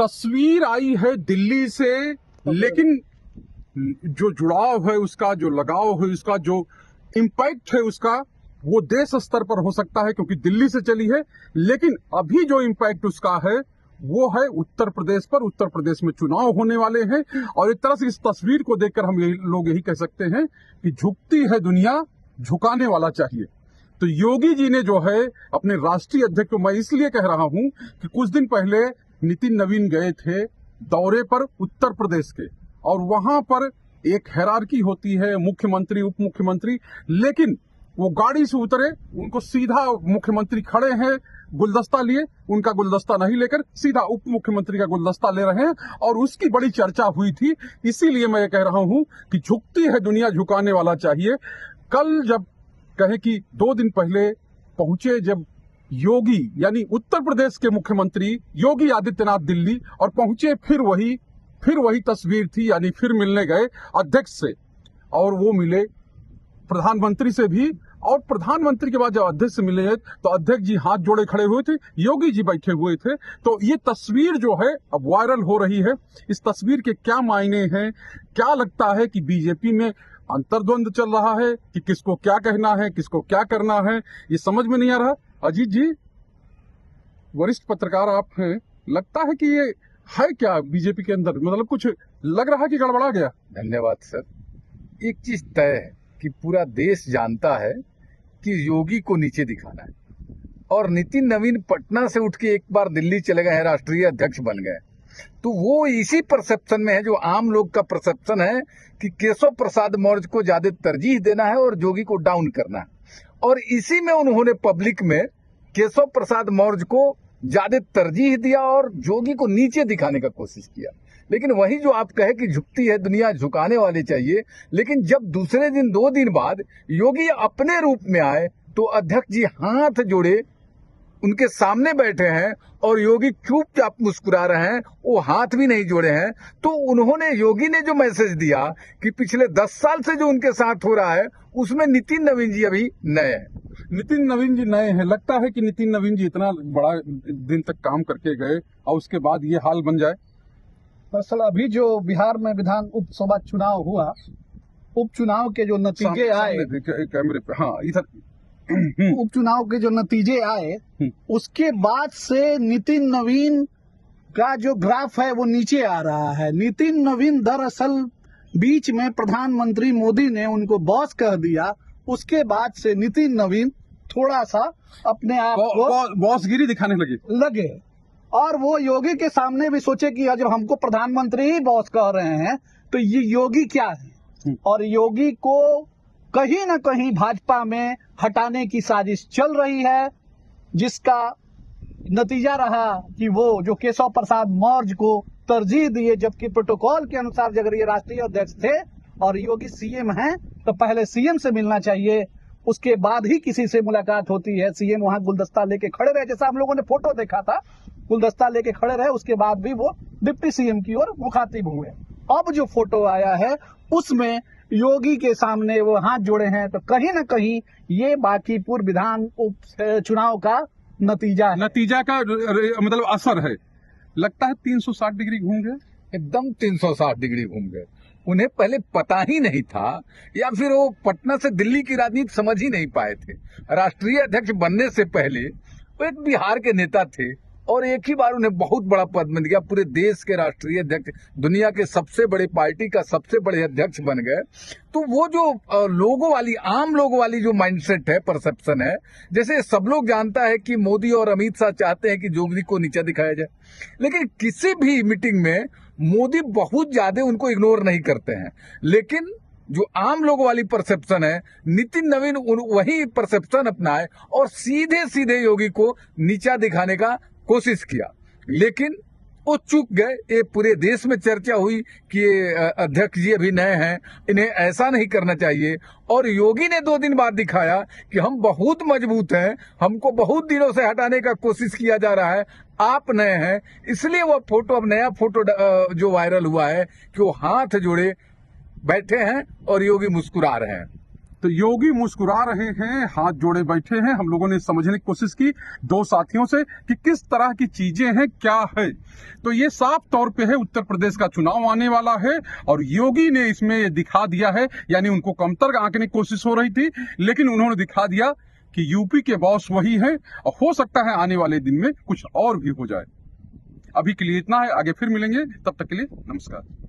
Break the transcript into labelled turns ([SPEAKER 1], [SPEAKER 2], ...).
[SPEAKER 1] तस्वीर आई है दिल्ली से, लेकिन जो जुड़ाव है उसका, जो लगाव है उसका, जो इम्पैक्ट है उसका, वो देश स्तर पर हो सकता है क्योंकि दिल्ली से चली है। लेकिन अभी जो इम्पैक्ट उसका है वो है उत्तर प्रदेश पर। उत्तर प्रदेश में चुनाव होने वाले हैं और एक तरह से इस तस्वीर को देखकर हम लोग यही कह सकते हैं कि झुकती है दुनिया, झुकाने वाला चाहिए। तो योगी जी ने जो है अपने राष्ट्रीय अध्यक्ष को, मैं इसलिए कह रहा हूं कि कुछ दिन पहले नितिन नवीन गए थे दौरे पर उत्तर प्रदेश के, और वहां पर एक हायरार्की होती है, मुख्यमंत्री उप मुख्यमंत्री, लेकिन वो गाड़ी से उतरे, उनको सीधा मुख्यमंत्री खड़े हैं गुलदस्ता लिए, उनका गुलदस्ता नहीं लेकर सीधा उप मुख्यमंत्री का गुलदस्ता ले रहे हैं, और उसकी बड़ी चर्चा हुई थी। इसीलिए मैं ये कह रहा हूं कि झुकती है दुनिया, झुकाने वाला चाहिए। कल जब कहे कि 2 दिन पहले पहुंचे जब योगी यानी उत्तर प्रदेश के मुख्यमंत्री योगी आदित्यनाथ दिल्ली, और पहुंचे फिर वही तस्वीर थी, यानी फिर मिलने गए अध्यक्ष से, और वो मिले प्रधानमंत्री से भी, और प्रधानमंत्री के बाद जब अध्यक्ष से मिले तो अध्यक्ष जी हाथ जोड़े खड़े हुए थे, योगी जी बैठे हुए थे। तो ये तस्वीर जो है अब वायरल हो रही है। इस तस्वीर के क्या मायने हैं? क्या लगता है कि बीजेपी में अंतर्द्वंद चल रहा है कि किसको क्या कहना है, किसको क्या करना है, ये समझ में नहीं आ रहा। अजीत जी, वरिष्ठ पत्रकार आप हैं, लगता है कि ये है क्या बीजेपी के अंदर, मतलब कुछ लग रहा है कि गड़बड़ा गया?
[SPEAKER 2] धन्यवाद सर। एक चीज तय है कि पूरा देश जानता है कि योगी को नीचे दिखाना है, और नितिन नवीन पटना से उठ के एक बार दिल्ली चले गए हैं, राष्ट्रीय अध्यक्ष बन गए। तो वो इसी परसेप्शन में है जो आम लोग का परसेप्शन है कि केशव प्रसाद मौर्य को ज्यादा तरजीह देना है और योगी को डाउन करना है, और इसी में उन्होंने पब्लिक में केशव प्रसाद मौर्य को ज्यादा तरजीह दिया और योगी को नीचे दिखाने का कोशिश किया। लेकिन वही जो आप कहे कि झुकती है दुनिया, झुकाने वाले चाहिए, लेकिन जब दूसरे दिन 2 दिन बाद योगी अपने रूप में आए तो अध्यक्ष जी हाथ जोड़े उनके सामने बैठे हैं और योगी चुपचाप मुस्कुरा रहे हैं, वो हाथ भी नहीं जोड़े हैं। तो उन्होंने, योगी ने जो मैसेज दिया कि पिछले 10 साल से जो उनके साथ हो रहा है उसमें नितिन नवीन जी अभी नए हैं।
[SPEAKER 1] नितिन नवीन जी नए हैं। लगता है कि नितिन नवीन जी इतना बड़ा दिन तक काम करके गए और उसके बाद ये हाल बन जाए।
[SPEAKER 3] दरअसल अभी जो बिहार में विधान उपसभा चुनाव हुआ, उपचुनाव के जो नतीजे आए,
[SPEAKER 1] कैमरे पे, हाँ इधर,
[SPEAKER 3] उपचुनाव के जो नतीजे आए उसके बाद से नितिन नवीन का जो ग्राफ है वो नीचे आ रहा है। नितिन नवीन दरअसल बीच में प्रधानमंत्री मोदी ने उनको बॉस कह दिया, उसके बाद से नितिन नवीन थोड़ा सा अपने आप को
[SPEAKER 1] बॉसगिरी दिखाने लगे,
[SPEAKER 3] और वो योगी के सामने भी सोचे कि जब हमको प्रधानमंत्री ही बॉस कह रहे हैं तो ये योगी क्या है, और योगी को कहीं ना कहीं भाजपा में हटाने की साजिश चल रही है, जिसका नतीजा रहा कि वो जो केशव प्रसाद मौर्य को तरजीह दिए, जबकि प्रोटोकॉल के अनुसार अगर ये राष्ट्रीय अध्यक्ष थे और योगी सीएम हैं तो पहले सीएम से मिलना चाहिए, उसके बाद ही किसी से मुलाकात होती है। सीएम वहां गुलदस्ता लेके खड़े रहे, जैसा हम लोगों ने फोटो देखा था, गुलदस्ता लेके खड़े रहे, उसके बाद भी वो डिप्टी सीएम की ओर मुखातिब हुए। अब जो फोटो आया है उसमें योगी के सामने वो हाथ जोड़े हैं, तो कहीं ना कहीं ये बांकीपुर विधान चुनाव का नतीजा का
[SPEAKER 1] मतलब असर है। लगता है 360 डिग्री घूम गए,
[SPEAKER 2] एकदम 360 डिग्री घूम गए। उन्हें पहले पता ही नहीं था, या फिर वो पटना से दिल्ली की राजनीति समझ ही नहीं पाए थे। राष्ट्रीय अध्यक्ष बनने से पहले वो एक बिहार के नेता थे, और एक ही बार उन्हें बहुत बड़ा पद मिल गया, पूरे देश के राष्ट्रीय अध्यक्ष, दुनिया के सबसे बड़े पार्टी का सबसे बड़े अध्यक्ष बन गए। तो वो जो लोगों वाली, आम लोगों वाली जो माइंडसेट है, परसेप्शन है, जैसे सब लोग जानता है कि मोदी और अमित शाह चाहते हैं कि योगी को नीचा दिखाया जाए, लेकिन किसी भी मीटिंग में मोदी बहुत ज्यादा उनको इग्नोर नहीं करते हैं। लेकिन जो आम लोगों वाली परसेप्शन है, नितिन नवीन वही परसेप्शन अपनाए और सीधे सीधे योगी को नीचा दिखाने का कोशिश किया, लेकिन वो चूक गए। ये पूरे देश में चर्चा हुई कि ये अध्यक्ष जी अभी नए हैं, इन्हें ऐसा नहीं करना चाहिए, और योगी ने 2 दिन बाद दिखाया कि हम बहुत मजबूत हैं, हमको बहुत दिनों से हटाने का कोशिश किया जा रहा है, आप नए हैं। इसलिए वो फोटो, अब नया फोटो जो वायरल हुआ है कि वो हाथ जोड़े बैठे हैं और योगी मुस्कुरा रहे हैं।
[SPEAKER 1] तो योगी मुस्कुरा रहे हैं, हाथ जोड़े बैठे हैं। हम लोगों ने समझने की कोशिश की दो साथियों से कि किस तरह की चीजें हैं, क्या है। तो ये साफ तौर पे है, उत्तर प्रदेश का चुनाव आने वाला है और योगी ने इसमें ये दिखा दिया है, यानी उनको कमतर आंकने की कोशिश हो रही थी, लेकिन उन्होंने दिखा दिया कि यूपी के बॉस वही है और हो सकता है आने वाले दिन में कुछ और भी हो जाए। अभी के लिए इतना है, आगे फिर मिलेंगे, तब तक के लिए नमस्कार।